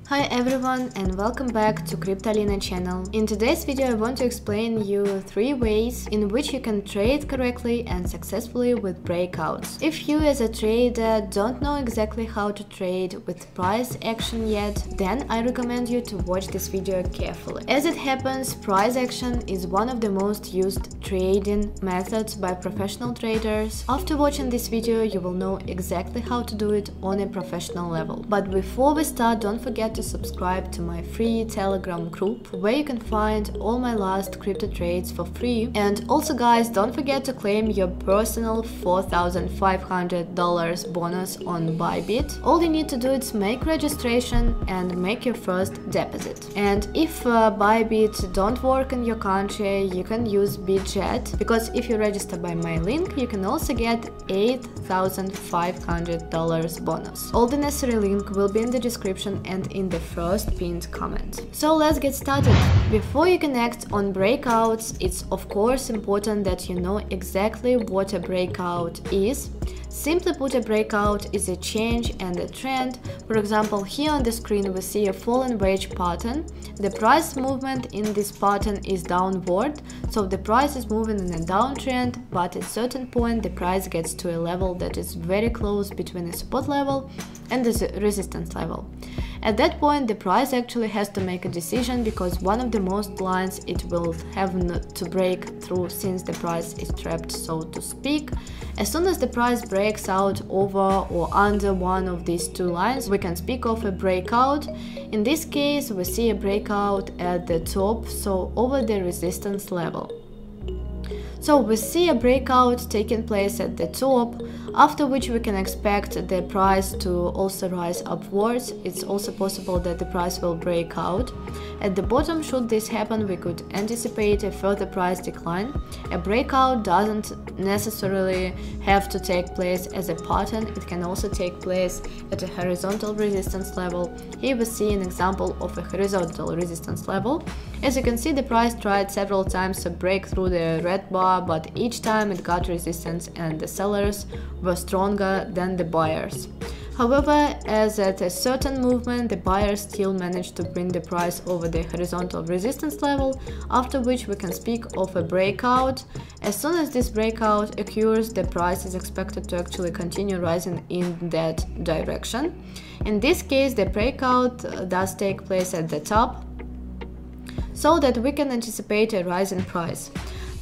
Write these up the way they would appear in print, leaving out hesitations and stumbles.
Hi everyone and welcome back to Cryptolina channel. In today's video I want to explain you 3 ways in which you can trade correctly and successfully with breakouts. If you as a trader don't know exactly how to trade with price action yet, then I recommend you to watch this video carefully. As it happens, price action is one of the most used trading methods by professional traders. After watching this video you will know exactly how to do it on a professional level. But before we start, don't forget to subscribe to my free Telegram group where you can find all my last crypto trades for free. And also guys, don't forget to claim your personal $4,500 bonus on Bybit. All you need to do is make registration and make your first deposit. And if Bybit don't work in your country, you can use Bitget, because if you register by my link you can also get $8,500 bonus. All the necessary link will be in the description and in the first pinned comment. So let's get started. Before you can act on breakouts, it's of course important that you know exactly what a breakout is. Simply put, a breakout is a change and a trend. For example, here on the screen we see a fallen wedge pattern. The price movement in this pattern is downward, so the price is moving in a downtrend, but at a certain point the price gets to a level that is very close between the support level and the resistance level. At that point the price actually has to make a decision, because one of the most lines it will have to break through, since the price is trapped, so to speak. As soon as the price breaks out over or under one of these two lines, we can speak of a breakout. In this case we see a breakout at the top, so over the resistance level. So we see a breakout taking place at the top, after which we can expect the price to also rise upwards. It's also possible that the price will break out. At the bottom, should this happen, we could anticipate a further price decline. A breakout doesn't necessarily have to take place as a pattern, it can also take place at a horizontal resistance level. Here we see an example of a horizontal resistance level. As you can see, the price tried several times to break through the red bar, but each time it got resistance and the sellers were stronger than the buyers. However, as at a certain movement, the buyers still managed to bring the price over the horizontal resistance level, after which we can speak of a breakout. As soon as this breakout occurs, the price is expected to actually continue rising in that direction. In this case, the breakout does take place at the top, so that we can anticipate a rise in price.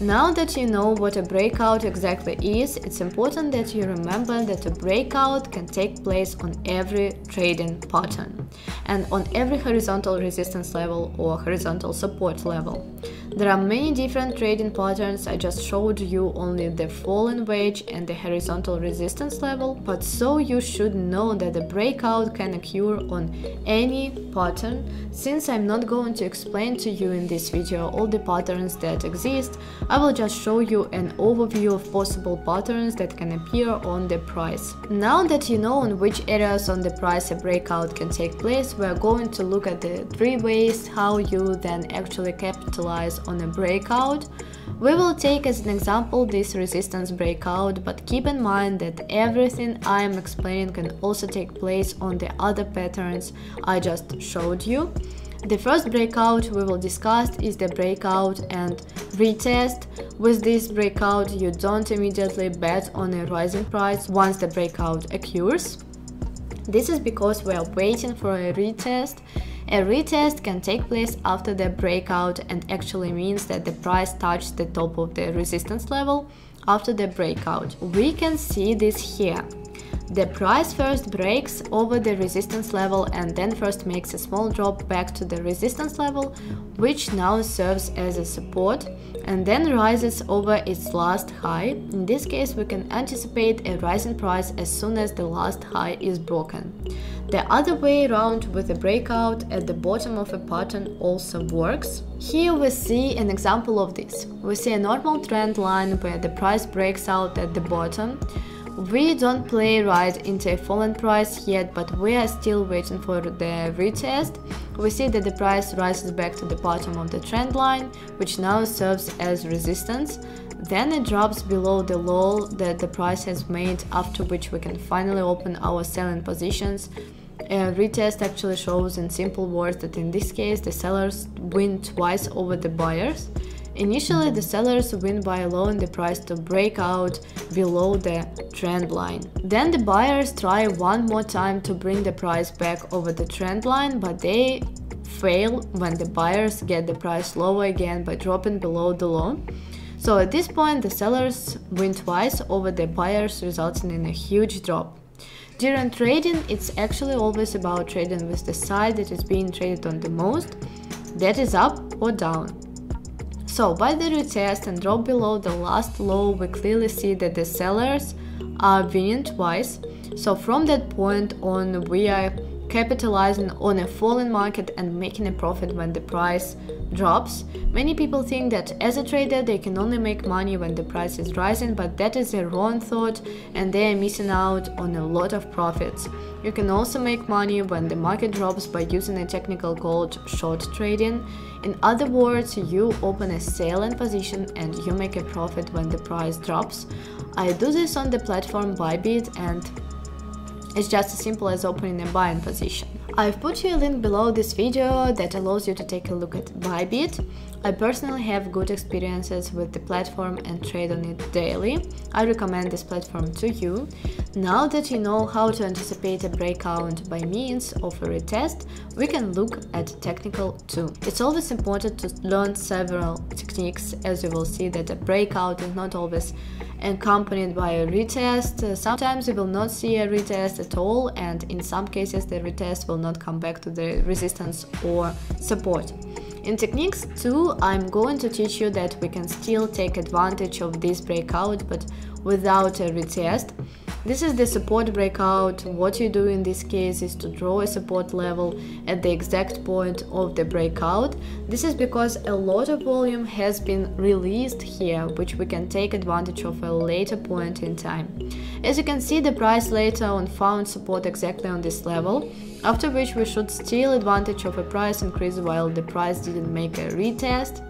Now that you know what a breakout exactly is, it's important that you remember that a breakout can take place on every trading pattern and on every horizontal resistance level or horizontal support level. There are many different trading patterns. I just showed you only the fallen wedge and the horizontal resistance level, but so you should know that the breakout can occur on any pattern. Since I'm not going to explain to you in this video all the patterns that exist, I will just show you an overview of possible patterns that can appear on the price. Now that you know on which areas on the price a breakout can take place, we are going to look at the 3 ways how you then actually capitalize on a breakout. We will take as an example this resistance breakout, but keep in mind that everything I am explaining can also take place on the other patterns I just showed you. The first breakout we will discuss is the breakout and retest. With this breakout you don't immediately bet on a rising price once the breakout occurs. This is because we are waiting for a retest. A retest can take place after the breakout and actually means that the price touched the top of the resistance level after the breakout. We can see this here. The price first breaks over the resistance level and then first makes a small drop back to the resistance level, which now serves as a support, and then rises over its last high. In this case we can anticipate a rise in price as soon as the last high is broken. The other way around with a breakout at the bottom of a pattern also works. Here we see an example of this. We see a normal trend line where the price breaks out at the bottom. We don't play right into a fallen price yet, but we are still waiting for the retest. We see that the price rises back to the bottom of the trend line, which now serves as resistance. Then it drops below the low that the price has made, after which we can finally open our selling positions A retest actually shows in simple words that in this case the sellers win twice over the buyers. Initially, the sellers win by allowing the price to break out below the trend line. Then the buyers try one more time to bring the price back over the trend line, but they fail when the buyers get the price lower again by dropping below the low. So at this point, the sellers win twice over the buyers, resulting in a huge drop. During trading, it's actually always about trading with the side that is being traded on the most, that is up or down. So by the retest and drop below the last low, we clearly see that the sellers are winning twice. So from that point on, we are capitalizing on a falling market and making a profit when the price drops. Many people think that as a trader they can only make money when the price is rising, but that is a wrong thought and they are missing out on a lot of profits. You can also make money when the market drops by using a technical called short trading. In other words, you open a selling position and you make a profit when the price drops. I do this on the platform Bybit, and it's just as simple as opening a buying position. I've put you a link below this video that allows you to take a look at Bybit. I personally have good experiences with the platform and trade on it daily. I recommend this platform to you. Now that you know how to anticipate a breakout by means of a retest, we can look at technical too. It's always important to learn several techniques, as you will see that a breakout is not always accompanied by a retest. Sometimes you will not see a retest at all, and in some cases the retest will not come back to the resistance or support. In techniques 2, I'm going to teach you that we can still take advantage of this breakout but without a retest. This is the support breakout. What you do in this case is to draw a support level at the exact point of the breakout. This is because a lot of volume has been released here, which we can take advantage of at a later point in time. As you can see, the price later on found support exactly on this level, after which we should steal advantage of a price increase while the price didn't make a retest.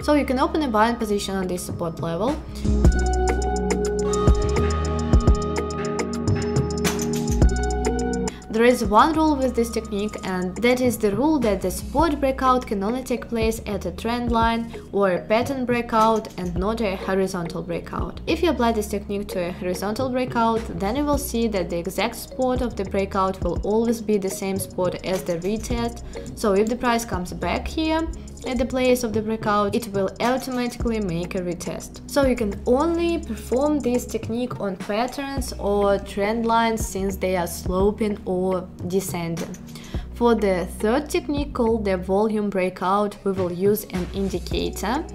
So you can open a buying position on this support level. There is one rule with this technique, and that is the rule that the support breakout can only take place at a trend line or a pattern breakout and not a horizontal breakout. If you apply this technique to a horizontal breakout, then you will see that the exact spot of the breakout will always be the same spot as the retest. So if the price comes back here at the place of the breakout, it will automatically make a retest. So you can only perform this technique on patterns or trend lines since they are sloping or descending. For the third technique called the volume breakout, we will use an indicator.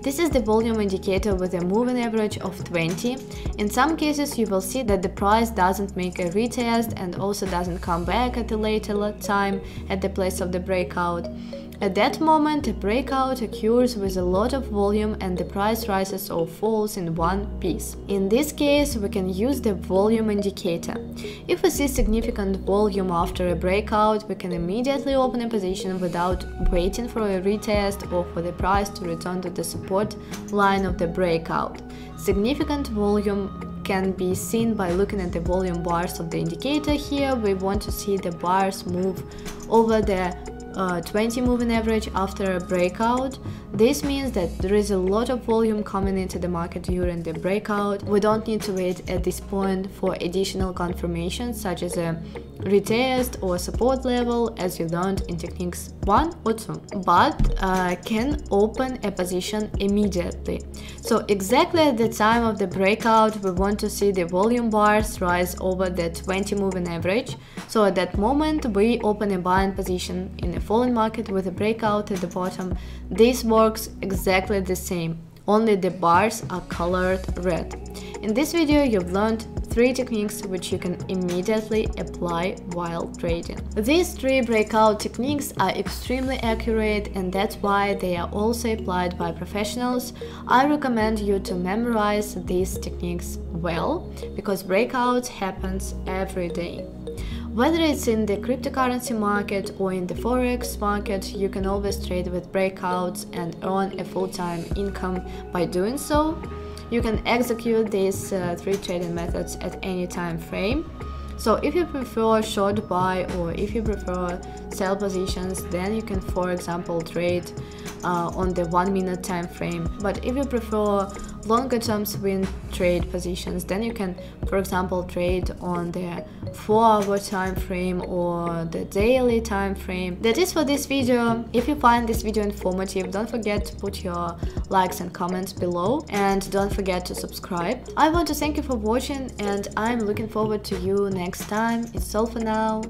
This is the volume indicator with a moving average of 20. In some cases you will see that the price doesn't make a retest and also doesn't come back at a later time at the place of the breakout. At that moment, a breakout occurs with a lot of volume and the price rises or falls in one piece. In this case, we can use the volume indicator. If we see significant volume after a breakout, we can immediately open a position without waiting for a retest or for the price to return to the support line of the breakout. Significant volume can be seen by looking at the volume bars of the indicator. Here we want to see the bars move over the 20 moving average after a breakout. This means that there is a lot of volume coming into the market during the breakout. We don't need to wait at this point for additional confirmations such as a retest or support level, as you learned in techniques 1 or 2, but can open a position immediately. So exactly at the time of the breakout, we want to see the volume bars rise over the 20 moving average. So at that moment we open a buying position in a falling market with a breakout at the bottom. This works exactly the same, only the bars are colored red. In this video you've learned 3 techniques which you can immediately apply while trading. These 3 breakout techniques are extremely accurate and that's why they are also applied by professionals. I recommend you to memorize these techniques well, because breakouts happens every day. Whether it's in the cryptocurrency market or in the forex market, you can always trade with breakouts and earn a full-time income by doing so. You can execute these 3 trading methods at any time frame. So if you prefer short buy or if you prefer sell positions, then you can, for example, trade on the 1 minute time frame. But if you prefer longer term swing trade positions, then you can, for example, trade on the 4-hour time frame or the daily time frame. That is for this video. If you find this video informative, don't forget to put your likes and comments below, and don't forget to subscribe. I want to thank you for watching, and I'm looking forward to you next time. It's all for now.